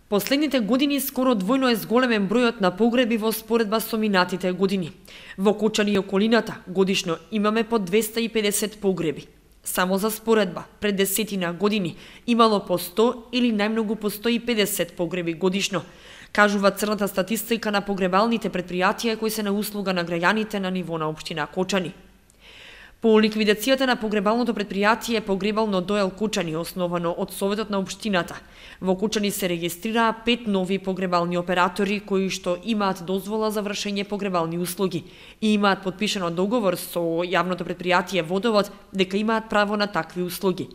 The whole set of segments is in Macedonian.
Последните години скоро двојно е зголемен бројот на погреби во споредба со минатите години. Во Кочани и околината годишно имаме по 250 погреби. Само за споредба, пред 10 години имало по 100 или најмногу по 150 погреби годишно, кажува црната статистика на погребалните предпријатија кои се на услуга на граѓаните на ниво на општина Кочани. По ликвидацијата на погребалното предпријатие Погребално ДО Кочани, основано од Советот на општината, во Кочани се регистрираа 5 нови погребални оператори кои што имаат дозвола за вршење погребални услуги и имаат подпишано договор со јавното предпријатие Водовод дека имаат право на такви услуги.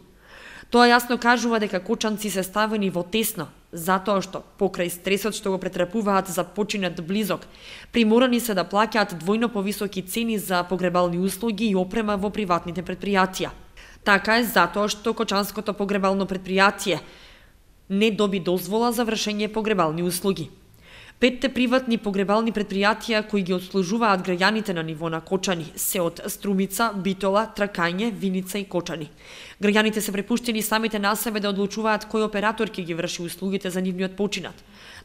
Тоа јасно кажува дека кочанци се ставени во тесно, затоа што, покрај стресот што го претрпуваат за починат близок, приморани се да плаќаат двојно повисоки цени за погребални услуги и опрема во приватните предпријатија. Така е затоа што Кочанското погребално предпријатие не доби дозвола за вршење погребални услуги. 5 приватни погребални предпријатија кои ги обслужуваат граѓаните на ниво на Кочани се од Струмица, Битола, Тракање, Виница и Кочани. Граѓаните се препуштени самите на себе да одлучуваат кој оператор ќе ги врши услугите за нивниот починат.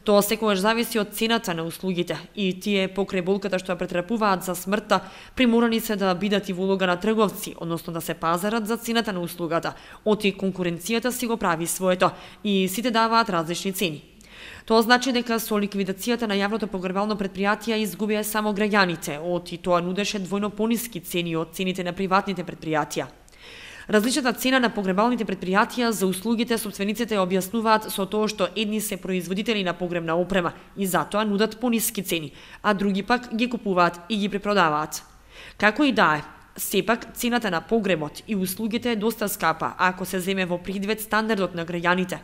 Тоа секогаш зависи од цената на услугите и тие покрај болката што ја претрпуваат за смртта приморани се да бидат и во улога на трговци, односно да се пазарат за цената на услугата, оти конкуренцијата си го прави своето и сите даваат различни цени. Тоа значи дека со ликвидацијата на јавното погребално предпријатие изгубија само граѓаните, оти тоа нудеше двојно пониски цени од цените на приватните предпријатија. Различната цена на погребалните предпријатија за услугите собствениците ја објаснуваат со тоа што едни се производители на погребна опрема и затоа нудат пониски цени, а други пак ги купуваат и ги препродаваат. Како и да е, сепак цената на погребот и услугите е доста скапа ако се земе во предвид стандардот на граѓаните.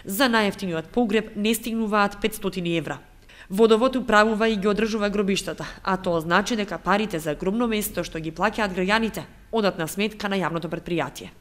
За најевтиниот погреб не стигнуваат 500 евра. Водовод управува и ги одржува гробиштата, а тоа значи дека парите за гробно место што ги плаќаат граѓаните одат на сметка на јавното предпријатие.